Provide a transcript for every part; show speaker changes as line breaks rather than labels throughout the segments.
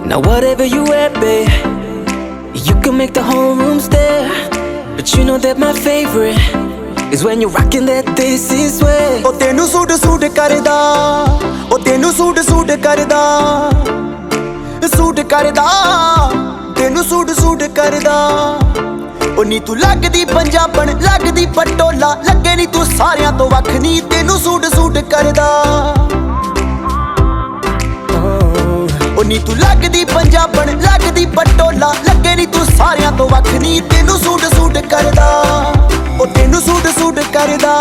Now whatever you wear, babe, you can make the whole room stare. But you know that my favorite is when you're rocking that this is way.
ਉਹ ਤੈਨੂੰ suit suit ਕਰਦਾ, ਉਹ ਤੈਨੂੰ suit suit ਕਰਦਾ, suit ਕਰਦਾ, ਤੈਨੂੰ suit suit ਕਰਦਾ। ਉਹ ਨੀ ਤੂੰ ਲੱਗਦੀ ਪੰਜਾਬਣ, ਲੱਗਦੀ ਪਟੋਲਾ, ਲੱਗੇ ਨੀ ਤੂੰ ਸਾਰਿਆਂ ਤੋਂ ਵੱਖ, ਨੀ ਤੈਨੂੰ ਸੂਟ ਸੂਟ ਕਰਦਾ। ਉਹ ਨੀ ਤੂੰ ਲੱਗਦੀ ਪੰਜਾਬਣ, ਲੱਗਦੀ ਪਟੋਲਾ, ਲੱਗੇ ਨੀ ਤੂੰ ਸਾਰਿਆਂ ਤੋਂ ਵੱਖ, ਨੀ ਤੈਨੂੰ ਸੂਟ ਸੂਟ ਕਰਦਾ। ਉਹ ਤੈਨੂੰ ਸੂਟ ਸੂਟ ਕਰਦਾ।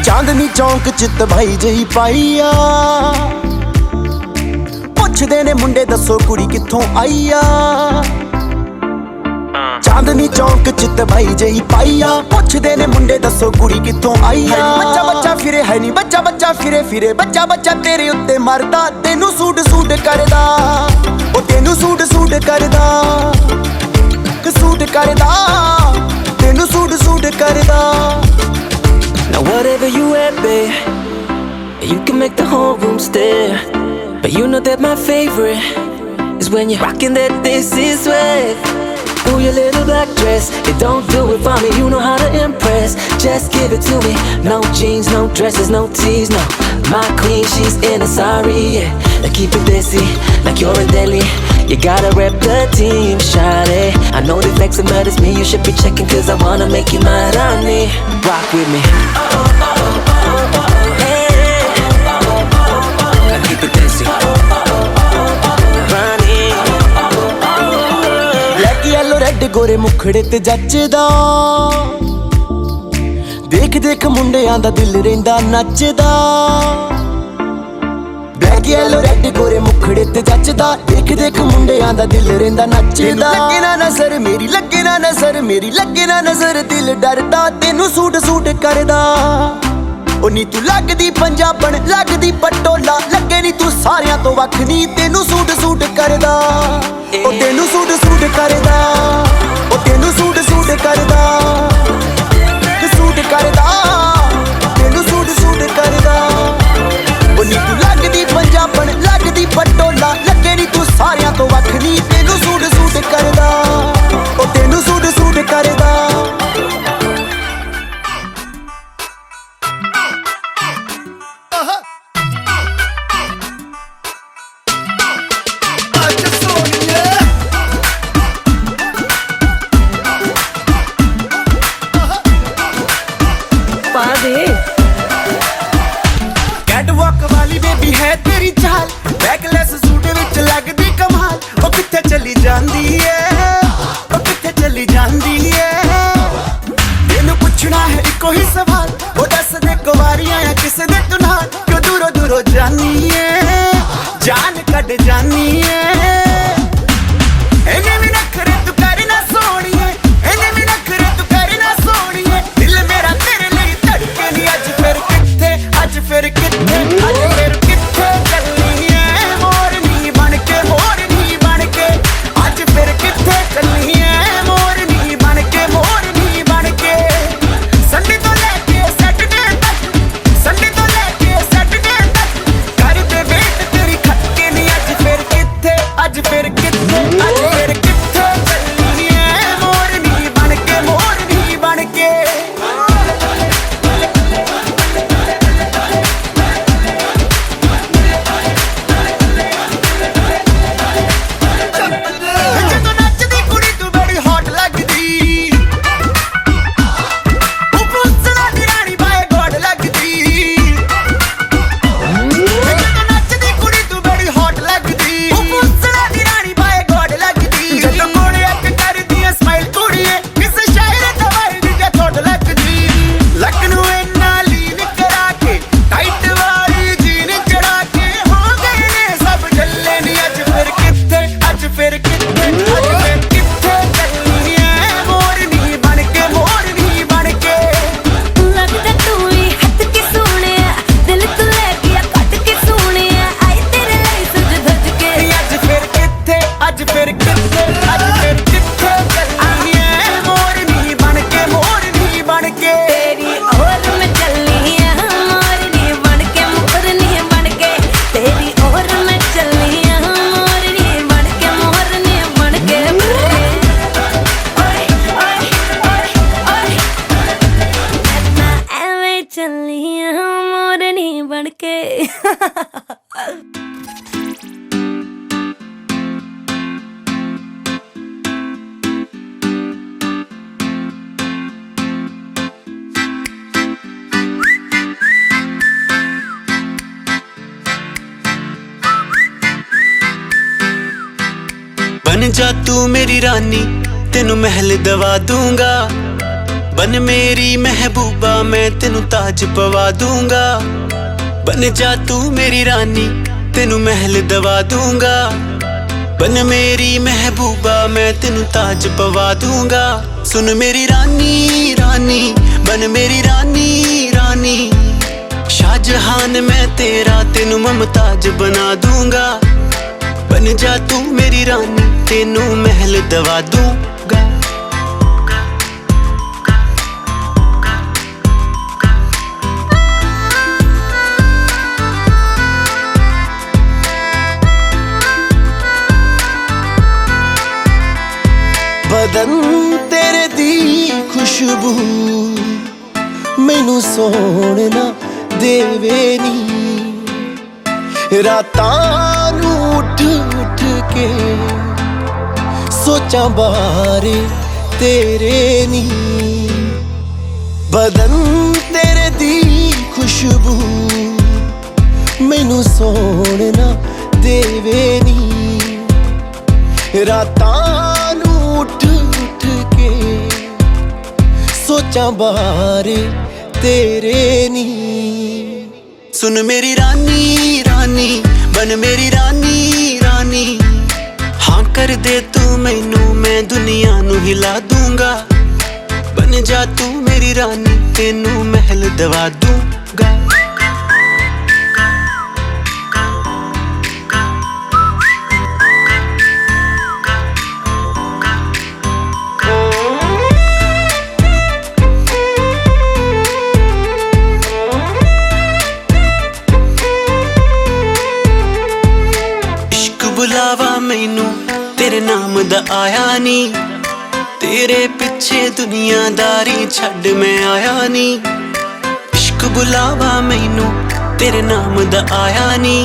ਚਾਂਦਨੀ ਚੌਂਕ ਚ ਤਬਾਈ ਜਹੀ ਪਾਈ ਆ, ਪੁੱਛਦੇ ਨੇ ਮੁੰਡੇ ਦੱਸੋ ਕੁੜੀ ਕਿੱਥੋਂ ਆਈ ਆ। ਚਾਂਦਨੀ ਚੌਂਕ ਚ ਤਬਾਈ ਜਹੀ ਪਾਈ ਆ, ਪੁੱਛਦੇ ਨੇ ਮੁੰਡੇ ਦੱਸੋ ਕੁੜੀ ਕਿੱਥੋਂ ਆਈ ਆ। ਬੱਚਾ ਬੱਚਾ ਫਿਰੇ ਹੈ ਨੀ, ਬੱਚਾ ਬੱਚਾ ਫਿਰੇ ਫਿਰੇ, ਬੱਚਾ ਬੱਚਾ ਤੇਰੇ ਉੱਤੇ ਮਰਦਾ, ਤੈਨੂੰ ਸੂਟ ਸੂਟ ਕਰਦਾ। ਉਹ ਤੈਨੂੰ ਸੂਟ ਸੂਟ ਕਰਦਾ, ਸੂਟ ਕਰਦਾ, ਤੈਨੂੰ ਸੂਟ ਸੂਟ ਕਰਦਾ।
Now whatever you wear, babe, you can make the whole room stare. But you know that my favorite is when you're rocking that this is way. Ooh, your little black dress, it don't do it for me, you know how to impress. Just give it to me, no jeans, no dresses, no tees, no. My queen, she's in a sari, yeah. Like keep it desi, like you're in Delhi. You gotta rep the team, shawty. I know they flexing, but it's me you should be checking, cause I wanna make you my Rani. Rock with me.
Red ਗੋਰੇ ਮੁਖੜੇ ਤੇ ਜੱਚਦਾ, ਦੇਖ ਦੇਖ ਮੁੰਡਿਆਂ ਦਾ ਦਿਲ ਰਹਿੰਦਾ ਨੱਚਦਾ। Black yellow red ਗੋਰੇ ਮੁਖੜੇ ਤੇ ਜੱਚਦਾ, ਦੇਖ ਦੇਖ ਮੁੰਡਿਆਂ ਦਾ ਦਿਲ ਰਹਿੰਦਾ ਨੱਚਦਾ। ਲੱਗੇ ਨਾ ਨਜ਼ਰ ਮੇਰੀ, ਲੱਗੇ ਨਾ ਨਜ਼ਰ ਮੇਰੀ, ਲੱਗੇ ਨਾ ਨਜ਼ਰ ਦਿਲ ਡਰਦਾ, ਤੈਨੂੰ ਸੂਟ ਸੂਟ ਕਰਦਾ। ਉਹ ਨੀ ਤੂੰ ਲੱਗਦੀ ਪੰਜਾਬਣ, ਲੱਗਦੀ ਪਟੋਲਾ, ਲੱਗੇ ਨੀ ਤੂੰ ਸਾਰਿਆਂ ਤੋਂ ਵੱਖ, ਨੀ ਤੈਨੂੰ ਸੂਟ ਸੂਟ ਕਰਦਾ। ਉਹ ਤੈਨੂੰ ਸੂਟ ਸੂਟ ਕਰਦਾ, ਉਹ ਤੈਨੂੰ ਸੂਟ ਸੂਟ ਕਰਦਾ, ਸੂਟ ਕਰਦਾ, ਤੈਨੂੰ ਸੂਟ ਸੂਟ ਕਰਦਾ। ਉਹ ਨੀ ਤੂੰ ਲੱਗਦੀ ਪੰਜਾਬਣ, ਲੱਗਦੀ ਪਟੋਲਾ, ਲੱਗੇ ਨੀ ਤੂੰ ਸਾਰਿਆਂ ਤੋਂ ਵੱਖ, ਨੀ ਤੈਨੂੰ ਸੂਟ ਸੂਟ ਕਰਦਾ। ਉਹ ਤੈਨੂੰ ਸੂਟ ਸੂਟ ਕਰਦਾ। कैटवॉक वाली बेबी है तेरी चाल, बैकलेस सूट विच लगदी कमाल। ओ किथे चली जांदी है, ओ किथे चली जांदी है, तेनू पुछना है इको ही सवाल। ओ दस दे कुवारियां या किसे दे तू नाल, क्यों दूरों दूरों जानी है, जान कट जानी है। इन्हें भी नखरे तू करना सोनिए, इन्हें भी नखरे तू करना सोनिए, दिल मेरा तेरे लिए धड़के नी। अज फिर किथे, अज फिर किथे, अज फिर किथे चलनी है मोरनी बनके, मोरनी बनके। अज फिर किथे चलनी है मोरनी बनके, मोरनी बनके। संडे तो लेके सैटरडे तक, संडे तो लेके सैटरडे तक, कर दे वेट तेरी खटके नी। अज फिर किथे, बन जा तू मेरी रानी, तेनू महल दवा दूंगा। बन मेरी महबूबा, मैं तेनू ताज पवा दूंगा। बन जा तू मेरी रानी, तेनू महल दवा दूंगा। बन मेरी महबूबा, मैं तेनू ताज पवा दूंगा। सुन मेरी रानी रानी, बन मेरी रानी रानी। शाहजहान मैं तेरा, तेनू मुमताज बना दूंगा। बन जा तू मेरी रानी, तेनू महल दवा दूंगा।
बदन तेरे दी खुशबू मैनू सोना देवे नी। रातां नू उठ उठ के सोचा बारे तेरे नी। बदन तेरे दी खुशबू मैनू सोना देवे नी। रातां नू उठ उठ के सोचा बारे तेरे नी।
सुन मेरी रानी रानी, बन मेरी रानी रानी। हाँ कर दे तू मैनू, मैं दुनिया नू हिला दूंगा। बन जा तू मेरी रानी, तेनू महल दवा दूंगा। बुलावा मैनू तेरे नाम दा आया नी। तेरे पिछे दुनियादारी छड़ मैं आया नी। इश्क बुलावा मैनू तेरे नाम दा आया नी।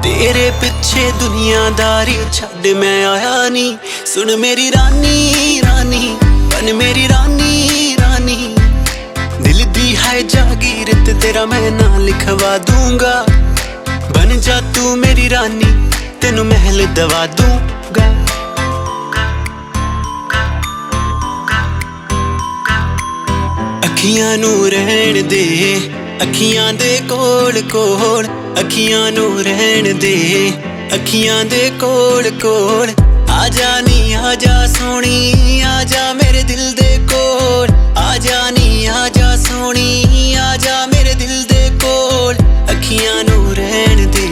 तेरे पिछे दुनियादारी छड़ मैं आया नी। सुन मेरी रानी रानी, बन मेरी रानी रानी। दिल दी है जागीर ते तेरा मैं नाम लिखवा दूंगा। बन जा तू मेरी रानी, तेनू महल दवा दूंगा। अखियां नू रहन दे, अखियां दे कोल कोल। अखियां नू रहन दे, अखियां दे कोल कोल। आजा नी आजा सोनी, आजा मेरे दिल दे कोल। आजा नी आजा सोनी, आजा मेरे दिल दे कोल। अखियां नू रहन दे,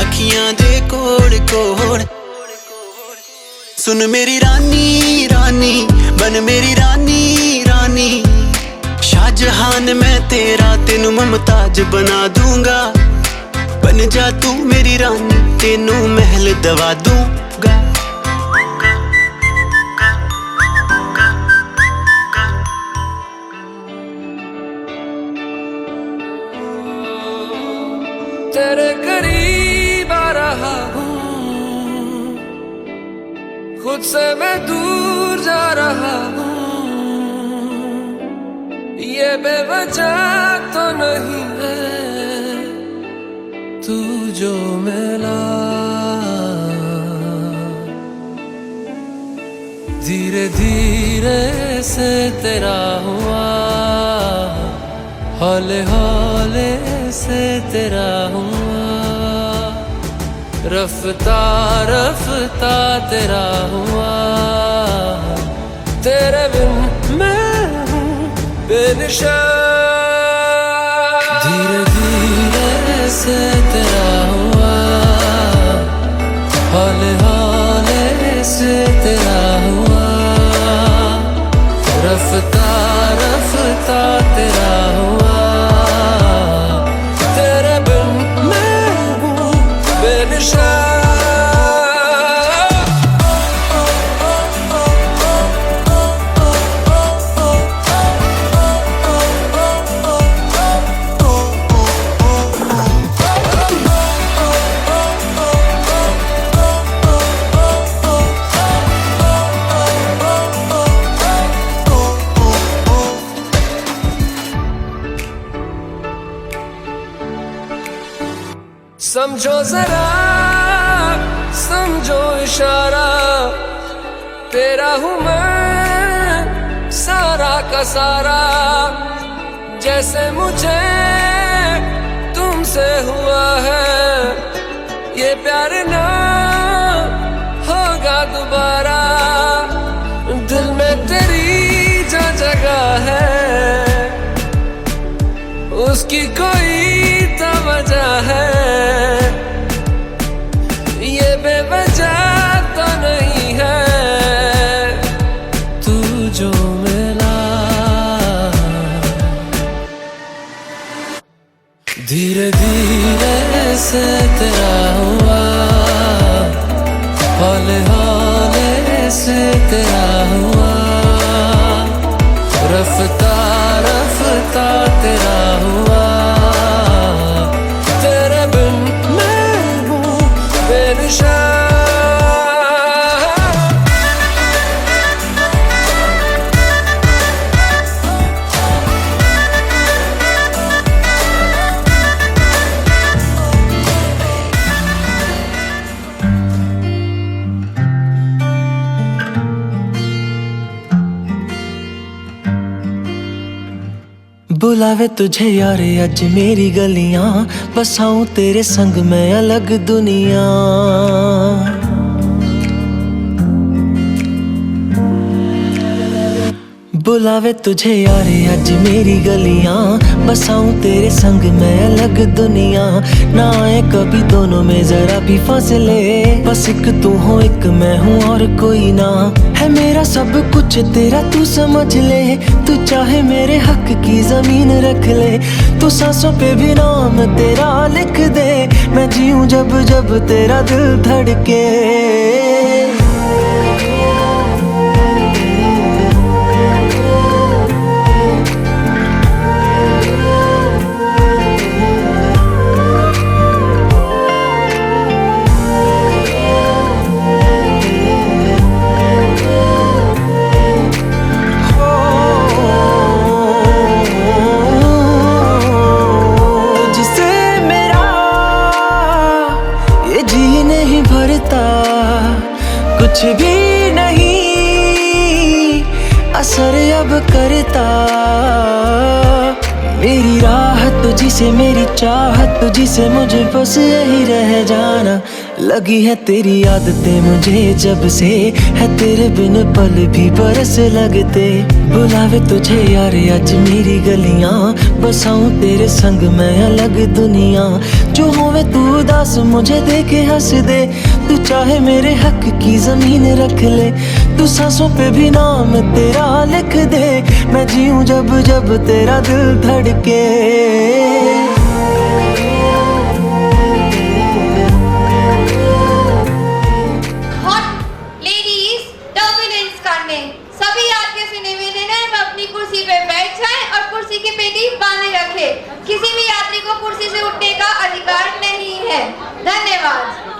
अखियां दे कोल कोल। सुन मेरी रानी रानी, बन मेरी रानी रानी। शाहजहान मैं तेरा, तेनू मुमताज बना दूंगा। बन जा तू मेरी रानी, तेनू महल दवा दूंगा।
तेरे करीब आ रहा हूँ, खुद से मैं दूर जा रहा हूँ। ये बेवजह तो नहीं है तू जो मिला। धीरे धीरे से तेरा हुआ, हौले हौले से तेरा हुआ। रफ्ता रफ्ता तेरा हुआ। तेरे बिन मैं हूँ बेनिशान। धीरे धीरे से तेरा हुआ, हौले हौले से तेरा हुआ। रफ्ता रफ्ता तेरा हुआ। तेरे बिन मैं हूँ बेनिशान। समझो जरा, समझो इशारा, तेरा हूं मैं सारा का सारा। जैसे मुझे तुमसे हुआ है ये प्यार ना होगा दोबारा। दिल में तेरी जो जगह है उसकी कोई तो वजह है, ये बेवजह तो नहीं है। तू जो मिला धीरे धीरे से तेरा हुआ, हौले हौले से तेरा हुआ, रफ्ता रफ्ता तेरा हुआ। तेरे बिन मैं हूँ बेनिशान।
बुलावे तुझे यारे अज मेरी गलियां, बसाऊं तेरे संग मैं अलग दुनिया। बुलावे तुझे यारे अज मेरी गलियां, बसाऊं तेरे संग मैं अलग दुनिया। ना आए कभी दोनों में जरा भी फासले, बस एक तू हो एक मैं हूँ और कोई ना। है मेरा सब कुछ तेरा तू समझ ले, तू चाहे मेरे हक की जमीन रख ले। तू सांसों पे भी नाम तेरा लिख दे, मैं जीऊं जब जब तेरा दिल धड़के। कुछ भी नहीं असर अब करता, मेरी राह तुझी से मेरी चाहत तुझी से, मुझे बस यही रह जाना। लगी है तेरी आदतें मुझे जब से, है तेरे बिन पल भी बरस लगते। बुलावे तुझे यार आज मेरी गलियां, बसाऊं तेरे संग मैं अलग दुनिया। जो होवे तू उदास मुझे देखे हंस दे, तू चाहे मेरे हक की जमीन रख ले। तू सांसों पे भी नाम तेरा लिख दे, मैं जीऊं जब जब तेरा दिल धड़के।
सभी यात्री से निवेदन है वह अपनी कुर्सी पे बैठ जाएं और कुर्सी की पेटी बांधे रखे। किसी भी यात्री को कुर्सी से उठने का अधिकार नहीं है। धन्यवाद।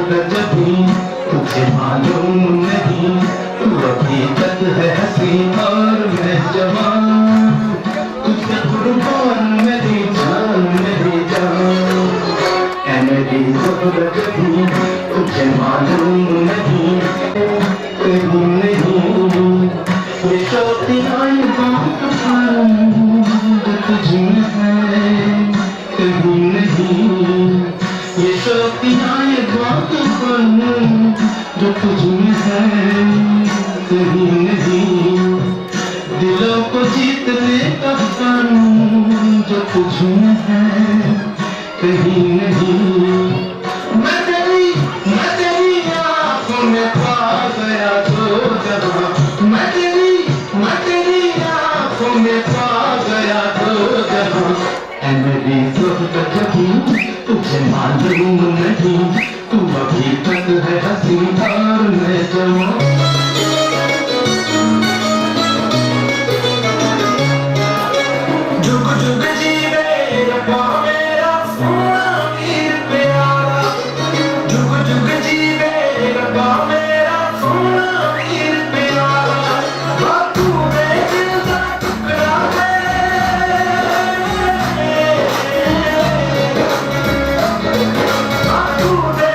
गजबी तुझे मालूम नहीं, तू अभी तक है हंसी और मैं जवान, तुझे कुर्बान मेरी जान मेरी जान। ऐ मेरी गजबी तुझे मालूम नहीं, कहीं नहीं ये शौकीनाई बात पर तुझमें है, कहीं नहीं ये शौकीनाई बात पर जो तुझमें है, कहीं नहीं दिलों को जीतने का फन जो तुझमें है, कहीं नहीं। मैं तेरी आँखों में पा गया तो जहाँ, मैं तेरी आँखों में पा गया तो जहाँ। ऐ मेरी गजबी तुझे मालूम नहीं, तू अभी तक है हंसी और मैं जवान। जुग जुग जीवे रब्बा मेरा सोना मीर प्यारा, जुग जुग जीवे रब्बा मेरा सोना मीर प्यारा। बापू में दिल का टुकड़ा है, बापू में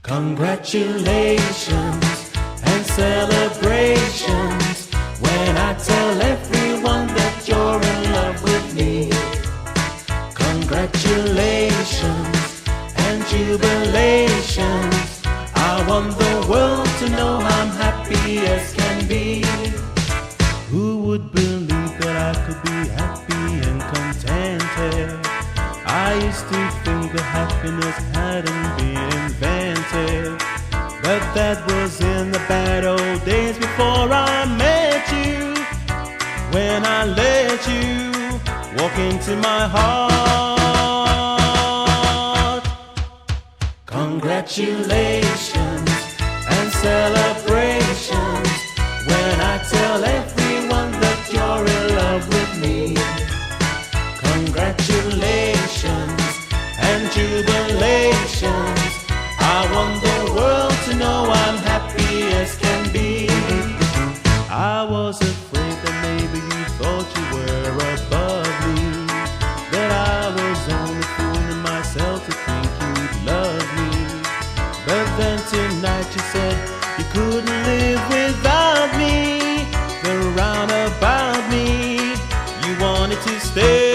Congratulations and celebrations when I tell everyone that you're in love with me. Congratulations and jubilations. I want the world to know I'm happy as can be. Who would believe that I could be happy and contented? I used to think that happiness hadn't been invented, but that was in the bad old days before I met you. When I let you walk into my heart. Congratulations and celebrations when I tell everyone that you're in love with me. Congratulations and jubilations. I want the world to know I'm happy as can be. I was afraid that maybe you thought you were above me, that I was only fooling myself to think you'd love me. But then tonight you said you couldn't live without me. The roundabout me, you wanted to stay.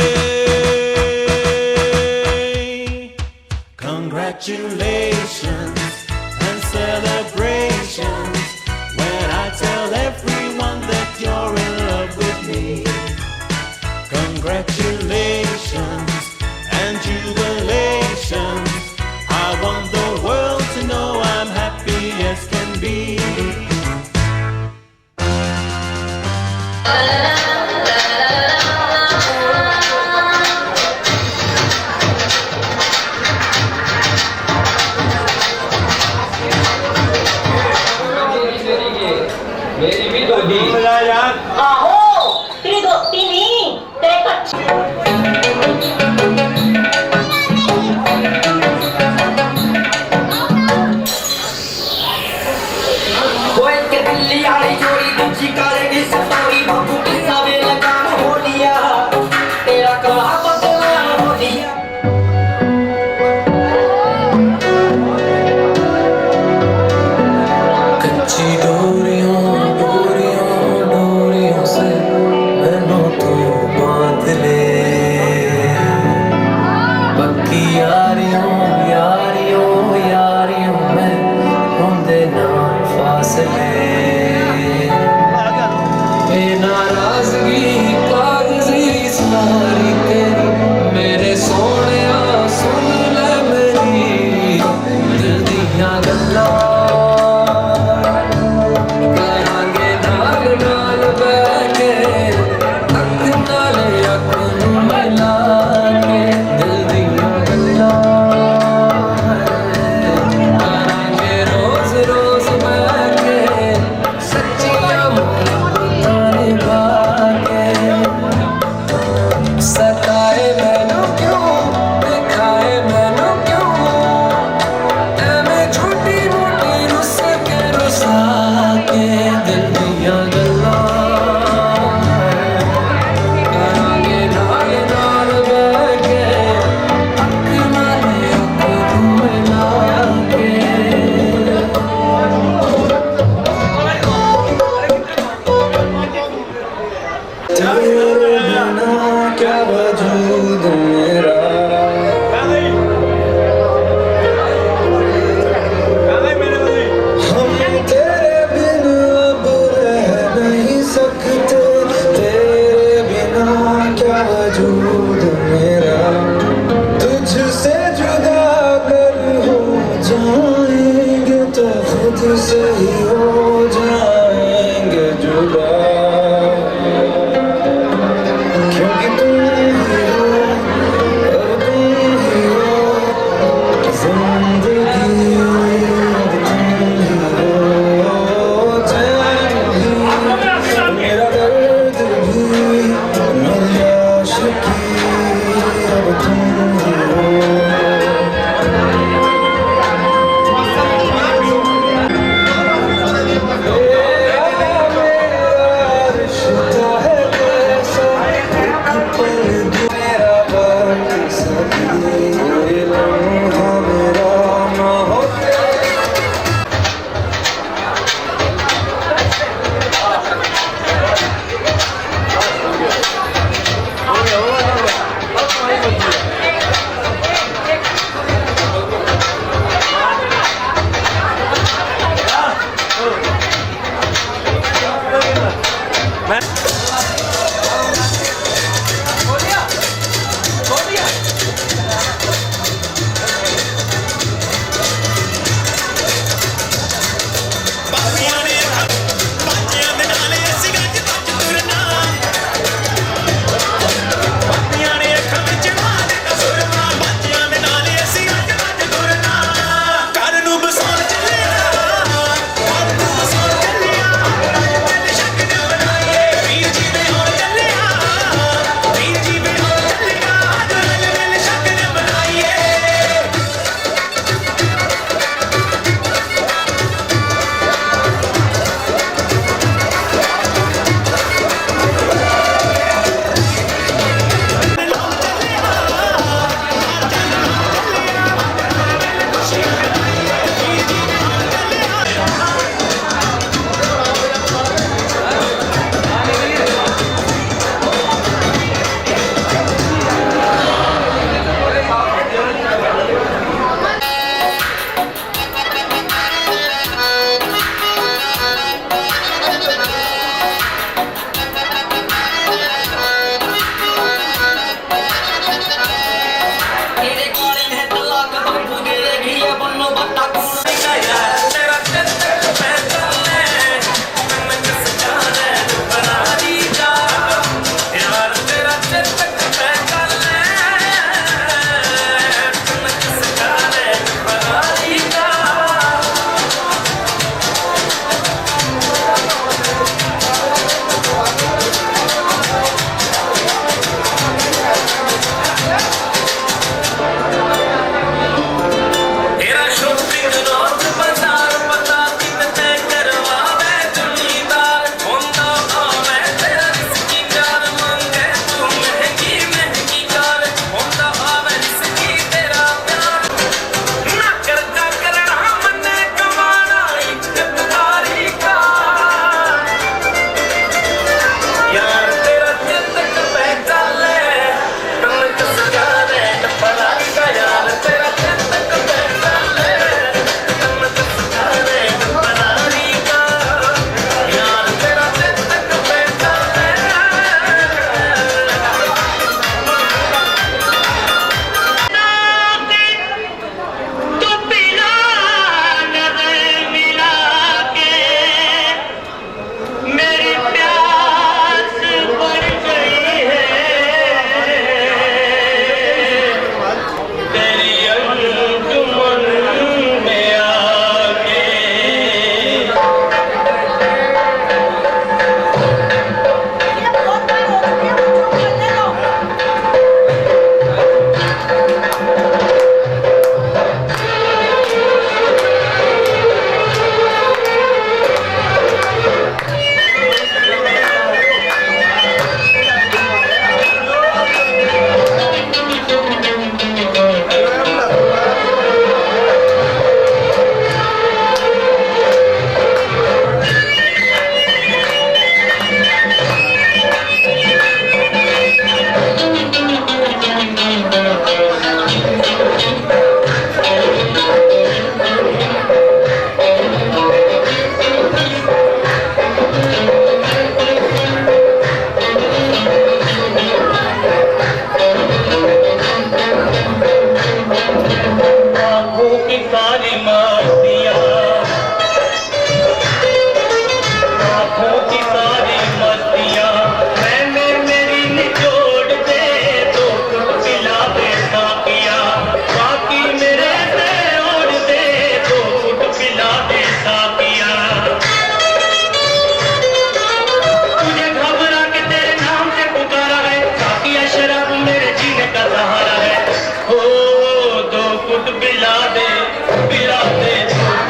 Congratulations and celebrations when I tell everyone that you're in love with me. Congratulations and jubilations. I want the world to know I'm happy as can be.
मेरी भी तो दी यार
आहो तेरी दोस्ती नहीं तेरे कच्चे
कोई के दिल्ली वाली चोरी दूसरी काले की सतारी बाबू की सावे लगाम हो लिया तेरा कहा बदनाम हो लिया
कच्ची डोरियों से मैनू तू बांध ले, पक्की यारियों में होंदे ना फासले। ए नाराजगी कागजी सारी तेरी मेरे सोनिया सुन ले मेरी दिल दियां गल्लां करांगे नाल नाल बैठे अख नाल अख मिला के दिल दियां गल्लां करांगे रोज रोज बैठे सच्चियां मोहब्बतां निभा के। सताए मैनू क्यों दिखाए मैनू क्यों एवें छोटी मोटी रुस के रुसा के दिल दियां गल्लां करांगे नाल नाल बैठे अख नाल अख मिला के। तेरे बिना क्या वजूद मेरा, हम तेरे बिन अब रह नहीं सकते। तेरे बिना क्या वजूद मेरा, तुझसे जुदा अगर हो जाएंगे तो खुद से ही हो जाएंगे जुदा। क्योंकि तुम ही हो और तुम ही हो जिंदगी, अब तुम ही हो चैन भी मेरा दर्द भी मेरी आशिकी, अब तुम ही हो।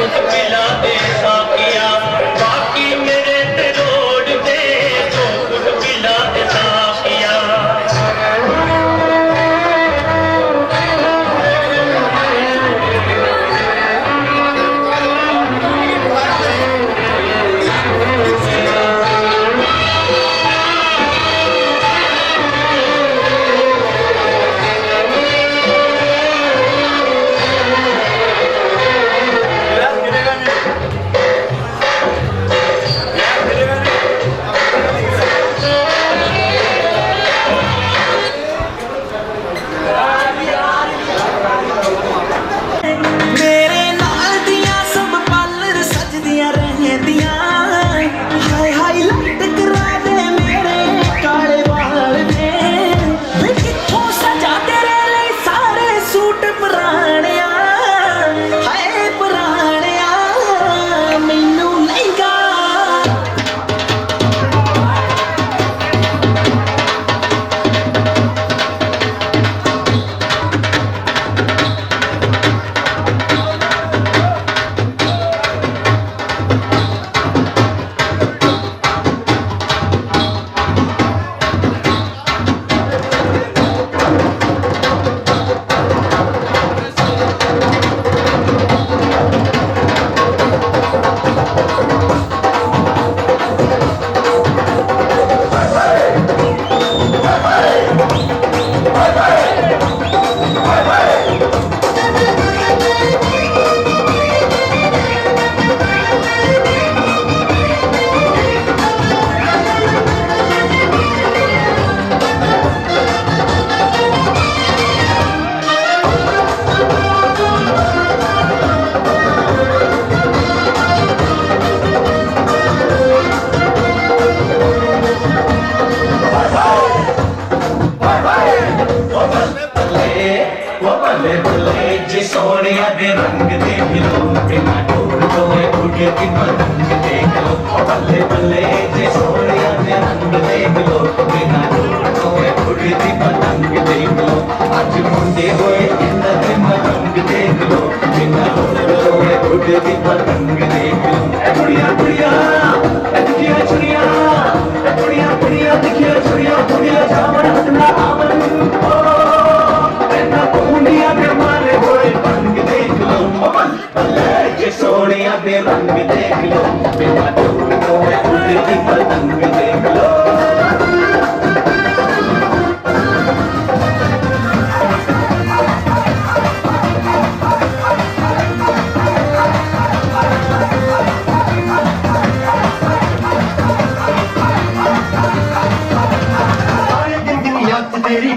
मिला दे साकिया बाकी मेरे ते रोड दे तो कुछ मिला दे साकिया
मेरे नाल दियां सब पार्लर सजदियां रहंदियां हाय हाईलाइट करा दे मेरे काले वाल ने वे कित्थों सजा तेरे लिए सारे सूट पुराणिया हाय पुराणिया मैनू लहंगा
बल्ले बल्ले जे सोनिया दे रंग देख लो बिना ढूंढ तो उठे की पतंग देख लो बल्ले बल्ले जे सोनिया दे रंग देख लो बिना ढूंढ तो उठे की पतंग देख लो आज मुंडे होए इन्ना ते पतंग देख लो बिना ढूंढ तो उठे की पतंग देख लो ए बुढ़िया बुढ़िया ए दिखिया छुरिया ए बुढ़िया बुढ़िया दिखिया छुरिया बुढ़िया जावन हटना आवन मारे होए रंग देख लो बल्ले जे सोनिया दे रंग देख लो बिना ढूंढ तो उड़ती पतंग देख लो तेरी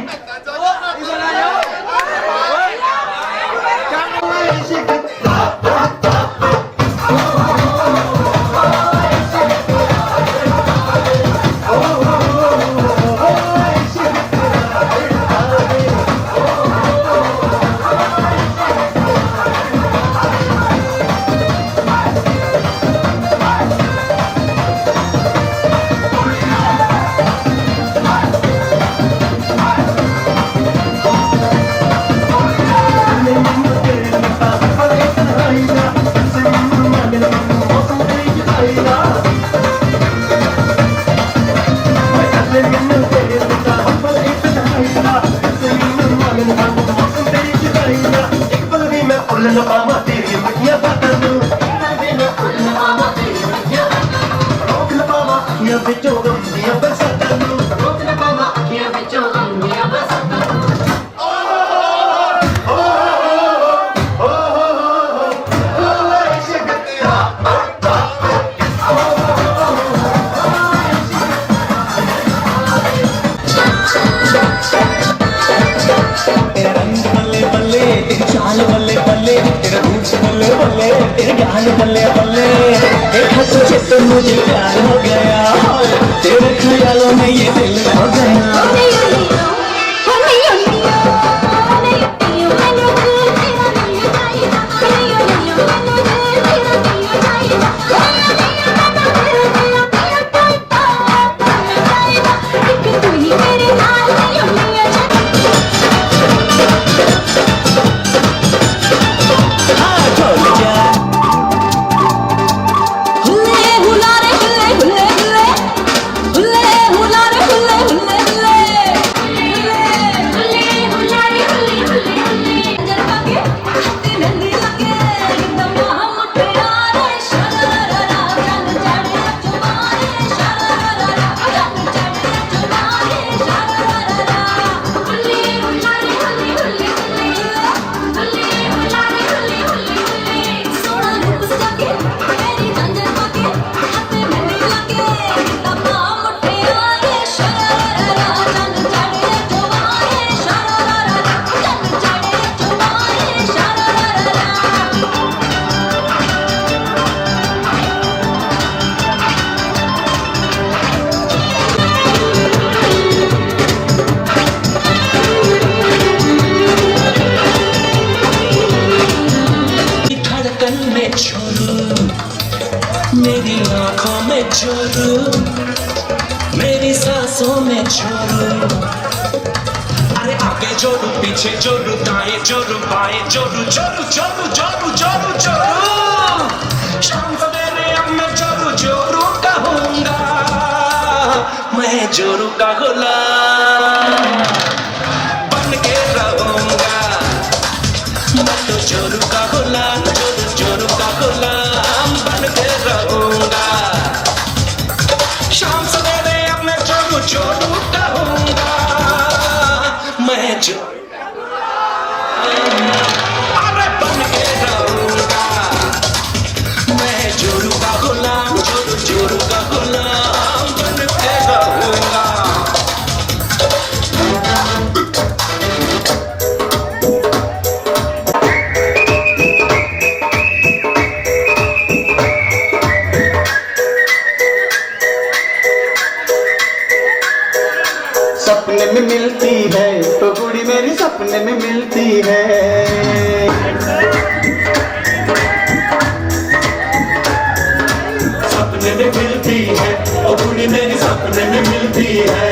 बल्ले बल्ले देखा तुझे तो मुझे प्यार हो गया तेरे ख्यालों में ये दिल हो गया
मेरी आंखों में चोरू, मेरी सांसों में चोरू। अरे आगे जोरू, पीछे जोरू, दाएं जोरू, बाएं जोरू, जोरू जोरू जोरू जोरू जोरू। शाम सवेरे अब मैं जोरू जोरू कहूँगा, मैं जोरू का गुलाम बन के रहूँगा। मैं तो जोरू का गुलाम, जोरू जोरू का गुलाम बन के रहूँगा। शाम सवेरे अब मैं जोरू जोरू कहूँगा, मैं जो अरे बन के रहूँगा। मैं जोरू का गुलाम, जोरू जोरू का गुलाम बन के रहूँगा।
सपने में मिलती है तो बूढ़ी मेरी सपने में मिलती है।
सपने में मिलती है ओ बूढ़ी मेरी सपने में मिलती है।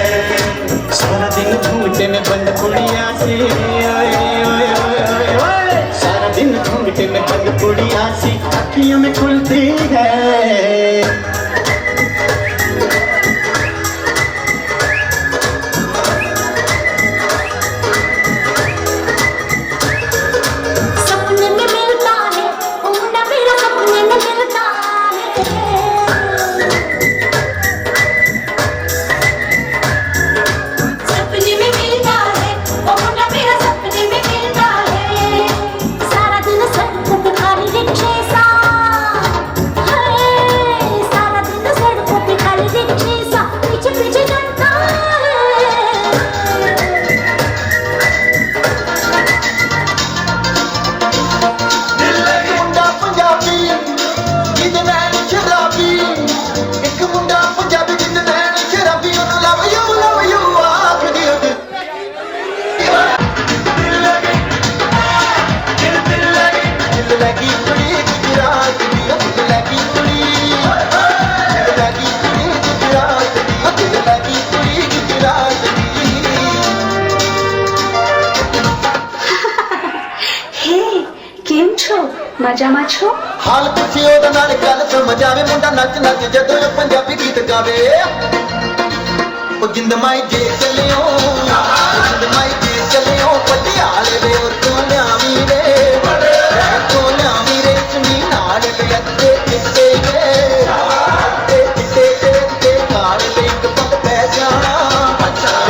सारा दिन घूंघटे में बंद कुड़िया सी, ओए ओए ओए ओए। सारा दिन घूंघटे में बंद कुड़िया सी अखियों में खुलती है।
मजामा छो
हाल कुछ ओदा नाल गल समझ आवे मुंडा नच नच जदों पंजाबी गीत गावे। ओ जिंद माई जे चलियो, जिंद माई जे चलियो पटियाले वे और तो ल्यावी रे, तो ल्यावी रे चुनी नाल वे अत्ते चिट्टे वे, अत्ते चिट्टे ते काल वे एक पल पै जाना,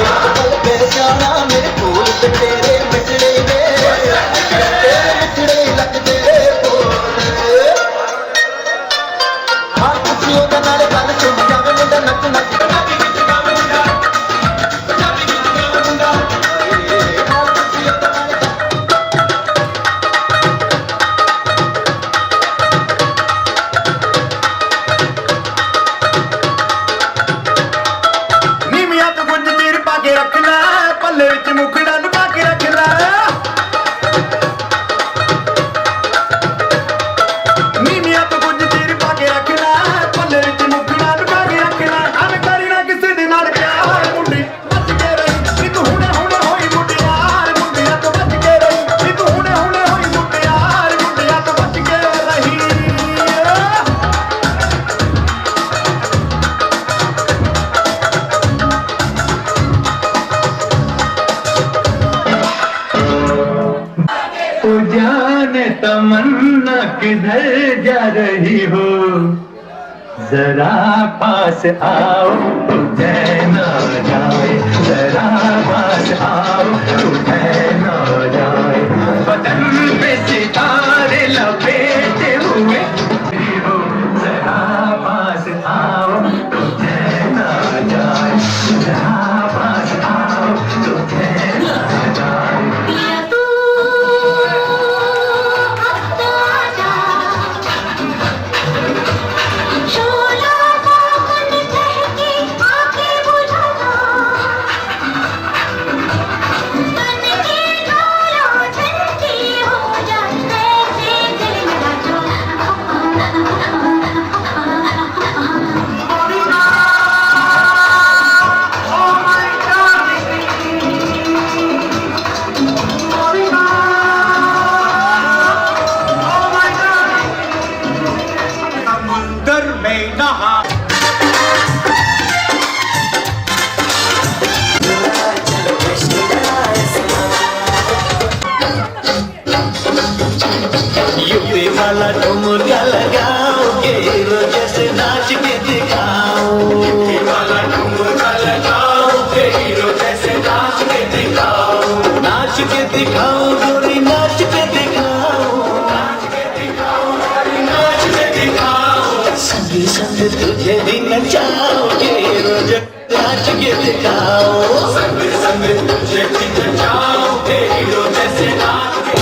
एक पल पै जाना मेरे फूल ते तेरे मिठड़े वे, तेरे मिठड़े लगदे।
तमन्ना किधर जा रही हो, जरा पास आओ तो चैन न जाए, जरा पास आओ तो चैन न जाए। बदन पे सितारे लपेटे हुए नहीं नहा
यूपी वाला ठुमका लगाओगे रोजे से नाच के दिखाओ यूपी वाला ठुमका लगाओगे रोजे से नाच के दिखाओ नाच के दिखाओ गोरी नाच के दिखाओ नाच के दिखाओ गोरी नाच के दिखाओ संग संग तुझे भी नचाओगे रोजे नाच के दिखाओ संग संग तुझे भी नचाओगे रोजे से नाच के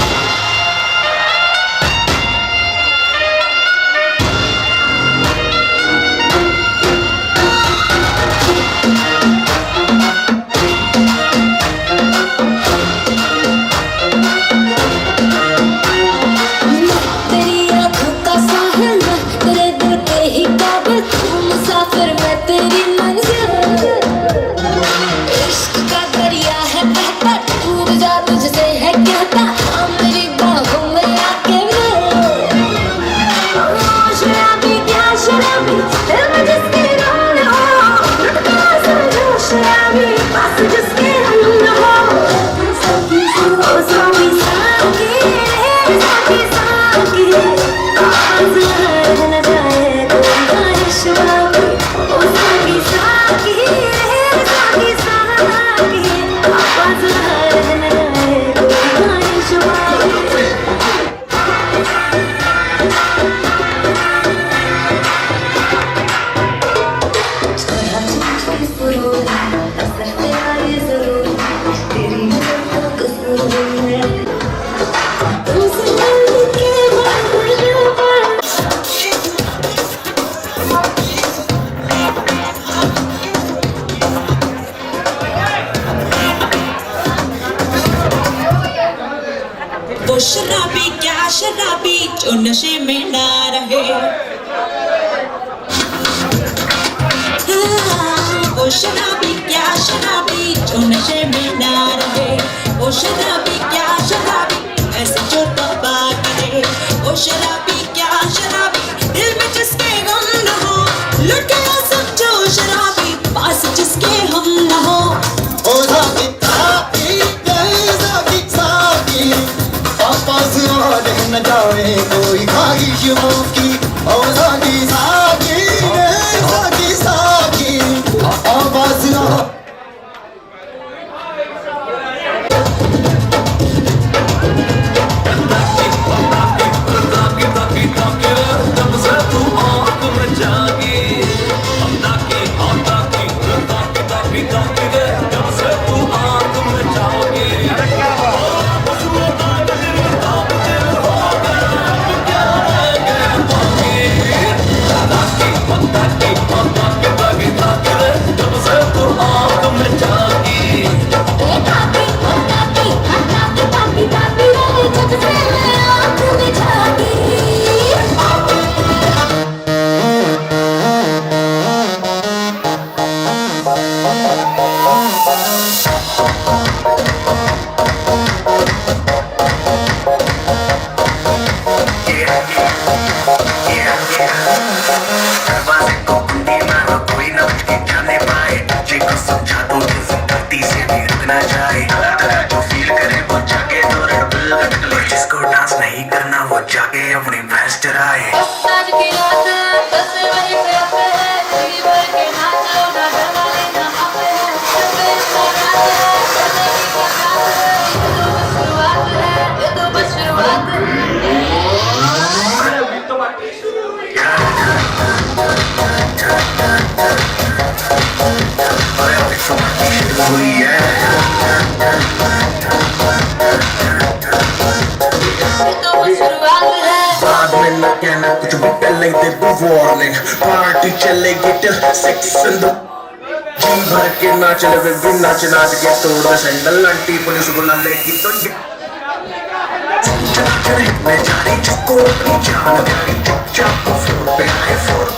शराबी क्या शराबी जो नशे में ना रहे वो शराबी क्या शराबी जो नशे में ना रहे वो शराबी क्या शराबी ऐसे जो तबा करे वो शराबी क्या शराबी दिल में जिसके गम न हो लुट गया सब जो शराबी पास जिसके हम न हो
ओ साकी न जाए कोई ख्वाहिश की और साकी साकी साकी साकी आवाज ना अपनी भैंस चराए
आज की रात बस वही पे आते हैं जी भर के नाचो ना डरना लेना आते हैं ये तो बस शुरुआत है
बाद में न कहना कुछ भी पहले दे वार्निंग पार्टी चलेगी till 6 in the जी भर के नाच लगे भी नाच नाच के तोड़ सैंडल आंटी पुलिस बुला लेगी तो मैं जारी जिसको अपनी जान प्यारी चुपचाप फ्लोर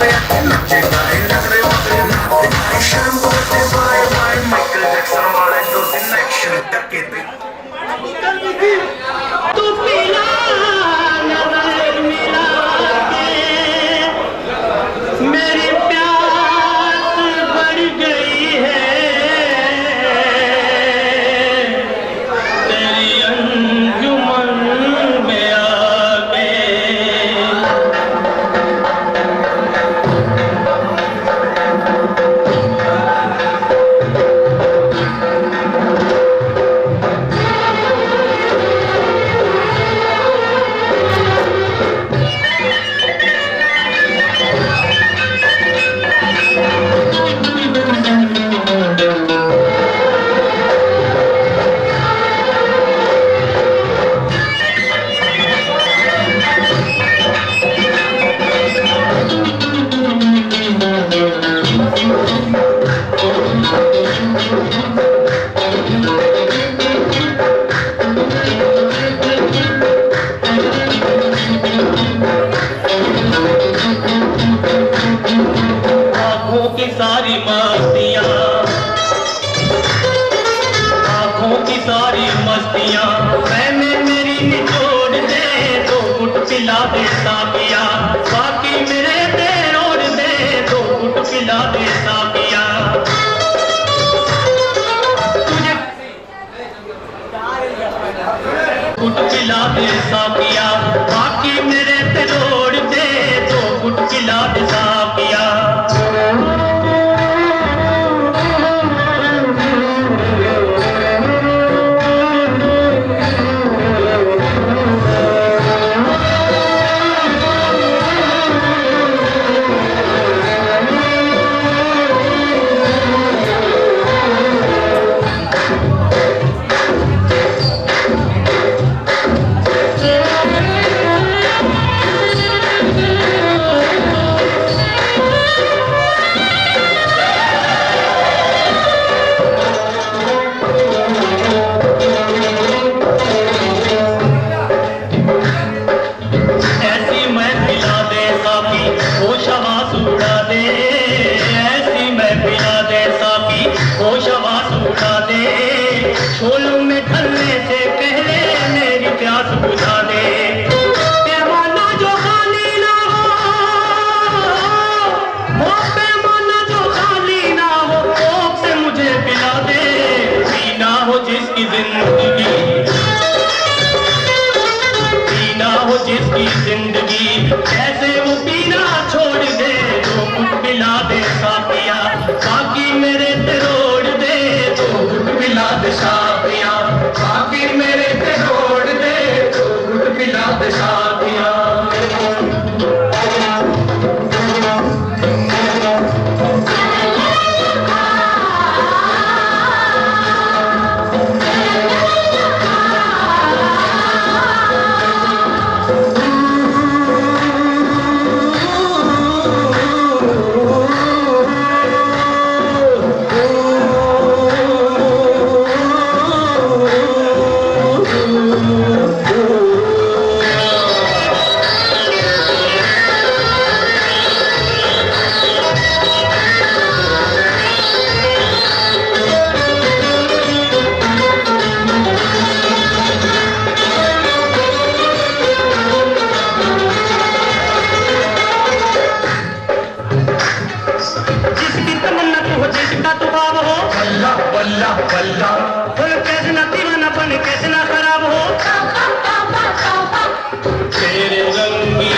पे आके नाचे गाए लग रहे होते नाचे शाम बोलते बाय बाय माइकल जैक्सन वाले दो दिन एक्शन तक के
तू पीला नजर मिला के मेरी
पिला दे साकिया बाकी मेरे ते रोड दे दो घुट पिला दे साकिया तुझे घुट पिला दे साकिया बाकी मेरे ते रोड दे दो घुट पिला दे साकिया छोलों में ढलने से पहले मेरी प्यास बुझा दे पैमाना जो खाली ना हो पैमाना जो खाली ना हो कोक से मुझे पिला दे पीना हो जिसकी जिंदगी पीना हो जिसकी जिंदगी कैसे वो पीना छोड़ दे तो कुछ पिला दे साकिया बाकी मेरे ते रोड दे तो कुछ पिला दे साकिया बाकी मेरे ते रोड दे तो कुछ पिला दे साकिया कैसे ना दीवाना बने कैसे ना खराब हो तेरे रंगी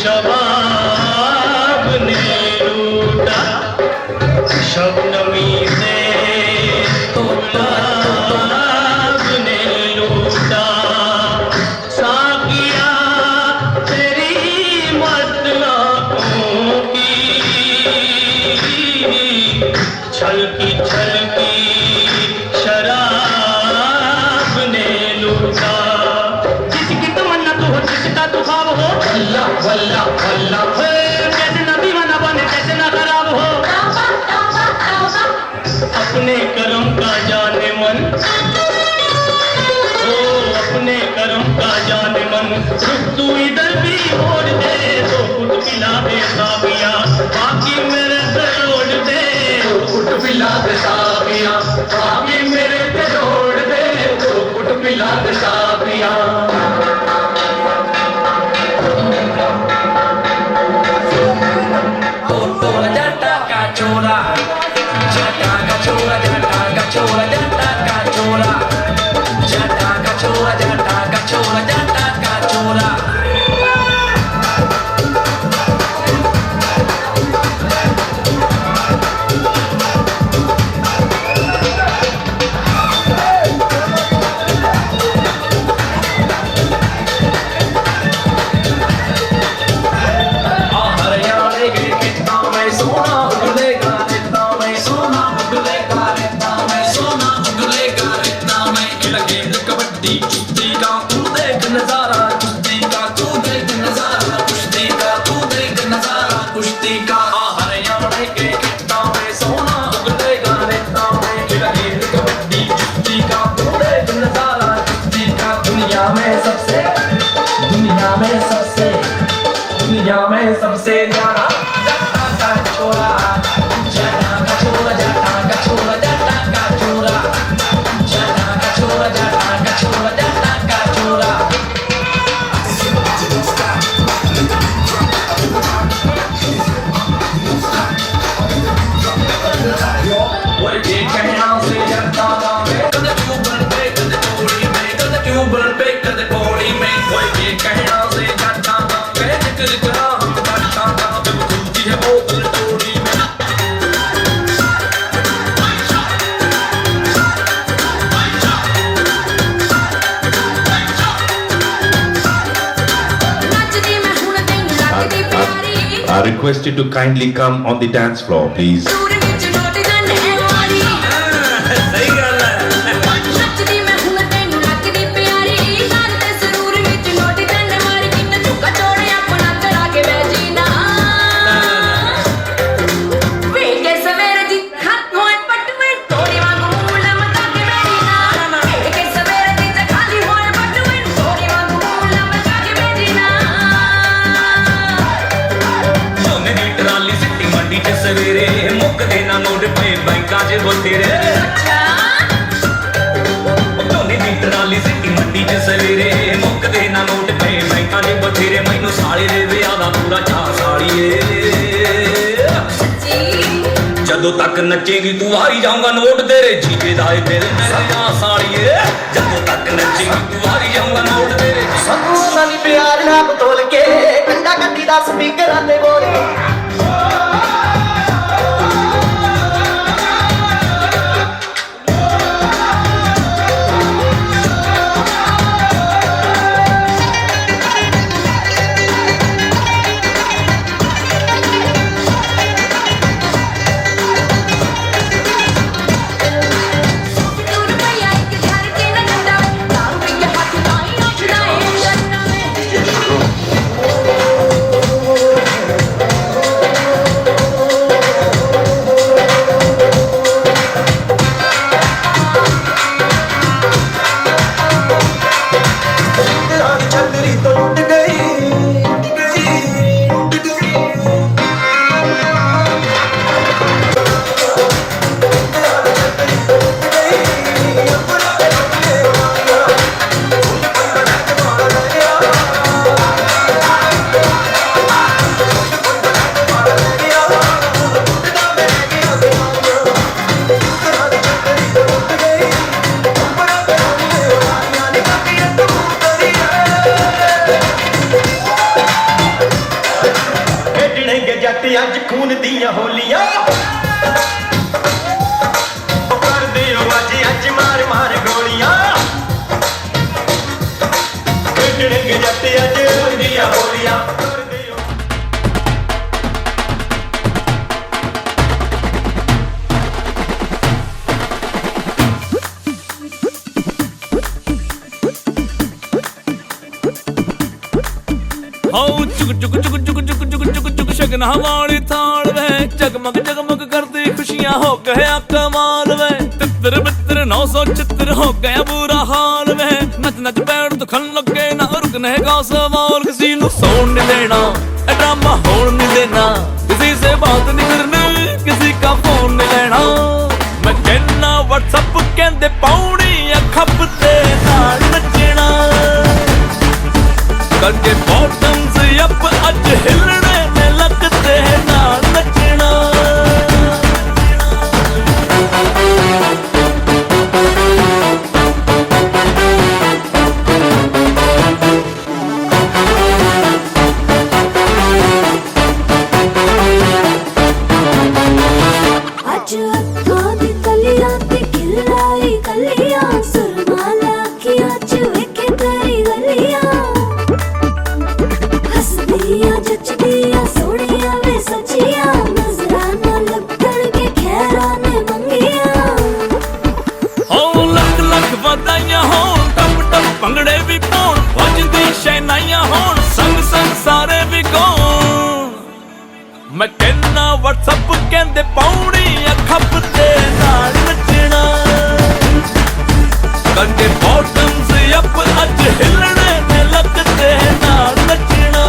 शबाब ने लूटा शबनमी से गुलाब ने लूटा साकिया तेरी मस्त आँखों की छलकी छलकी शराब ने लूटा जिसकी तमन्ना तू हो जिसका तू ख्वाब हो अल्लाह अल्लाह अल्लाह कैसे ना दीवाना बने कैसे ना खराब हो अपने करम का जाने मन ओ अपने करम का जाने मन रुक तू इधर भी मोड़ दे तो कुछ पिला दे साकिया बाकी मेरे से रोड दे कुट पिला दे साकिया बाकी मेरे पे छोड़ दे तो कुट पिला दे साकिया
जटा का चोला जटा का चोला जटा का चोला जटा का चोला जटा का चोला जटा का चोला जटा का चोला
दुनिया में सबसे न्यारा जटा का छोरा जटा का छोरा जटा का छोरा जटा का छोरा जटा का छोरा जटा का छोरा जटा का छोरा
are requested to kindly come on the dance floor, please.
सवेरे मुकदे ना नोट पे बैंकां च बथेरे झोने दी ट्राली सिटी मंडी च सवेरे मुकदे ना नोट पे बैंकां च बथेरे मैनू साले दे विआह दा पूरा चाह साड़ीए जदों तक नचेगी तू हारी जाऊंगा नोट तेरे जीजे दा तेरे मेरे साड़ीए जदों तक नचेगी तू हारी जाऊंगा नोट तेरे
संगू नाली प्यार ना तोल के कंडा कंडी दा स्पीकर आते बोल अज खून दिया होलियां कर दियो अज मार मार गोलियां खेडणगे जट अज खून दिया होलियां
शगना वाली थाल वे जगमग जगमग करती खुशियां हो गया कमाल वे तितर बितर 976 हो गया बुरा हाल वे नच नच पैर दुखन लगे ना रुकने का सवाल किसी नु सोन नहीं देना ड्रामा होन नहीं देना किसी से बात नहीं करनी किसी का फोन नहीं लेना मैं कहना व्हाट्सएप कहंदे पौड़ी खप ते नाल नचना करके बॉटम्स अप अज हिलने में लगते ना नचना
अज अखां दी कलियां ते खिलाई कलियां सुरमाला अखियां च वेखे तेरी गलियां हसदियां जचदियां सोहणियां वे सचियां नजरां लगण के खैरां ने मंगियां
हो लख लख वधाइयां होण टप टप भंगड़े भी पाउण वजदी शहनाइयां होण संग संग सारे भी गाउण मैं कहना व्हाट्सएप कहंदे पौड़ी खप ते नाल नचना करके बॉटम्स अप अज हिलने में लगते नाल नचना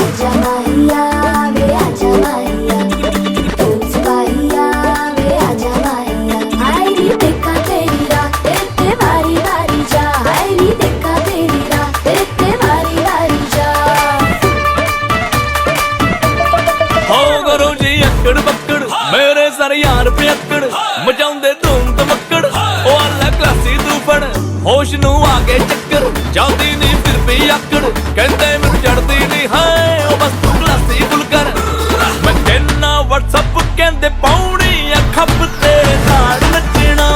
आजा माहिया वे आजा माहिया तुम सिपाहिया वे आजा माहिया हाय नी देखा तेरी रात ते बारी बारी जा हाय नी देखा तेरी रात ते बारी बारी जा
हो करो जी अकड़ बक्कड़ मेरे सर यार पे अकड़ मचाउंदे धूम धमक्कड़ ओ अल्लाह क्लासी तू फड़ होश नू आगे चक्कर जाती नहीं फिर भी आकड़ कहंदे मैनू चढ़दी नहीं है ओ बस तू क्लासी फुल कर मैं कहना व्हाट्सएप कहंदे पौड़ी खप ते नाल नचना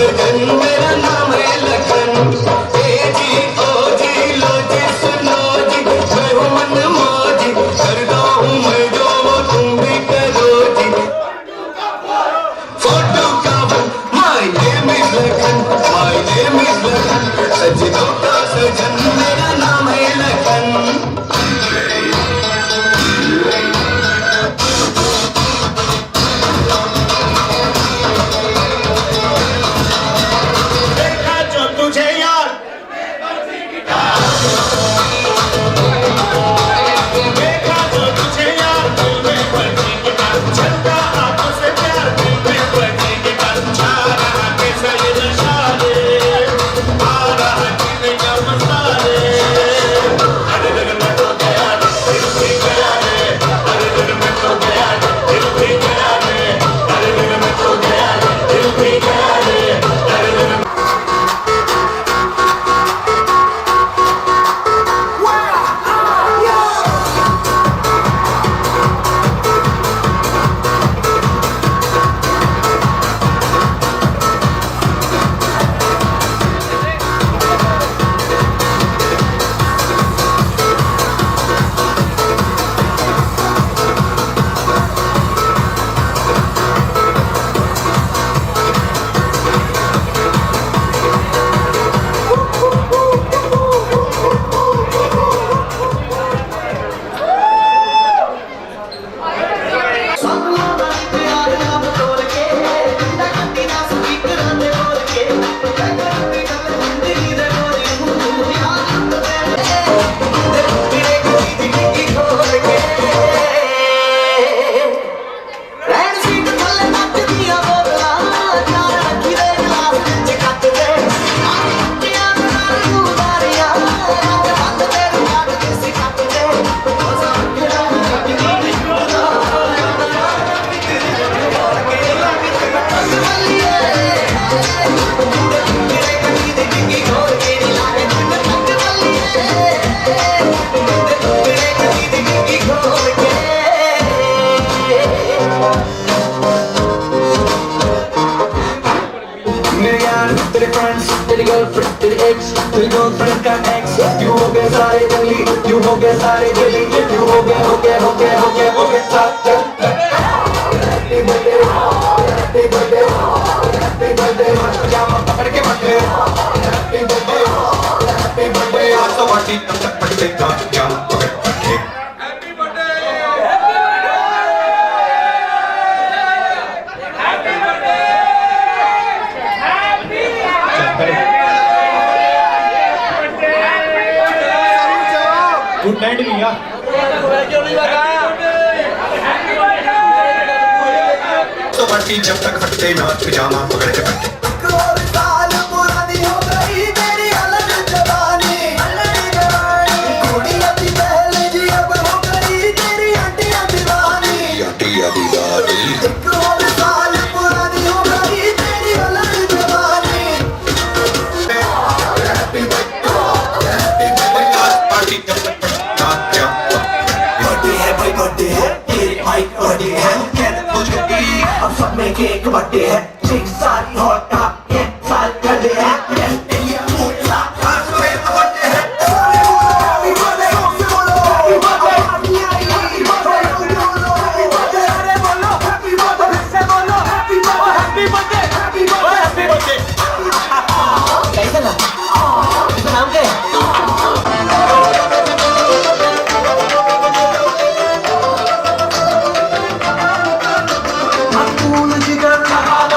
सजन मेरा नाम है लगन ए जी ओ जी लो जी सुनो जी मैं हूँ मन मौजी करता हूँ मैं जो वो तुम भी करो जी फोटो का वन माय नेम इज लगन सजनों का सजन मेरा नाम है लगन तेरे फ्रेंड्स तेरी गर्लफ्रेंड तेरी एक्स तेरी गर्लफ्रेंड का एक्स क्यों हो गए सारे जंगली क्यों हो गए सारे जली क्यों हो गए साथ happy birthday happy birthday happy birthday Jama पकड़ के बर्थडे हैप्पी बर्थडे आज तो पार्टी तब तक पकड़े जामा पकड़ के हैप्पी बर्थडे गुड नाइट भैया तो बंटी जब तक फटते नाच पिजामा पकड़ के फटते केक बर्थडे है चिक सारी हॉट टॉप के साल बर्थडे है इंडिया मूला बर्थडे है हैप्पी बर्थडे हैप्पी बर्थडे कैसा ना नाम क्या है जिगर लगा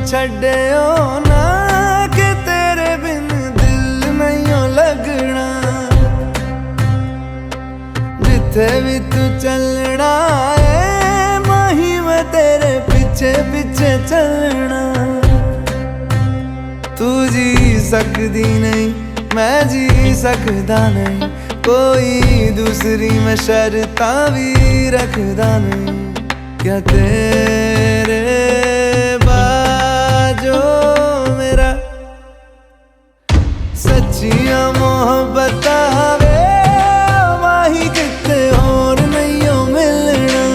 ਛੱਡਿਓ ਨਾ ਕਿ ਤੇਰੇ ਬਿਨ ਦਿਲ ਨਹੀਂ ਲੱਗਣਾ ਜਿੱਥੇ ਵੀ ਤੂੰ ਚੱਲਣਾ ਏ ਮਾਹੀ ਮੈਂ ਤੇਰੇ ਪਿੱਛੇ ਪਿੱਛੇ ਚੱਲਣਾ ਤੂੰ ਜੀ ਸਕਦੀ ਨਹੀਂ मैं जी सकदा नहीं कोई दूसरी मैं शर्तां भी रखदा नहीं क्या तेरे बाजो मेरा सच्चियां मोहब्बत वे माही किते होर नहीं मिलना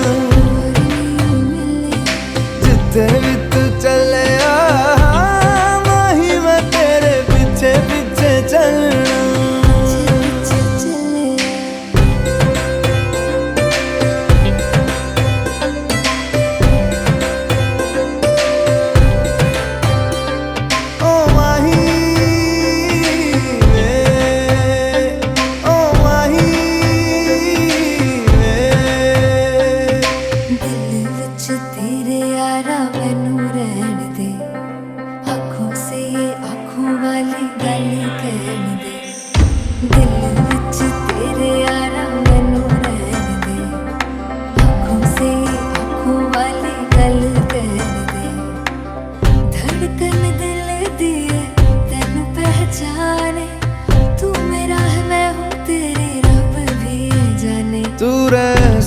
जिथे भी तू चले माही मैं तेरे पीछे पीछे चलना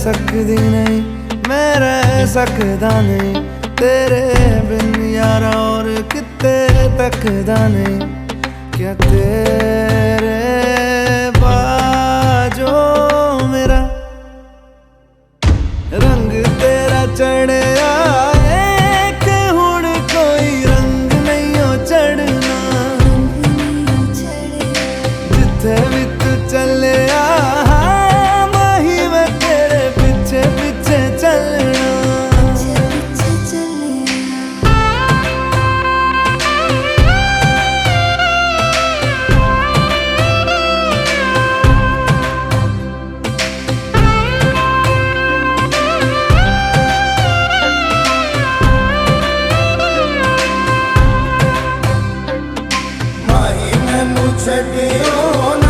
सकदी नहीं मैं रह सकदा नहीं तेरे बिन यारा और किते तकदा नहीं क्या तेरे बाजो मेरा रंग तेरा चढ़िया कि हुण कोई रंग नहीं हो चढ़ना जिथे भी तू चले छड्डियो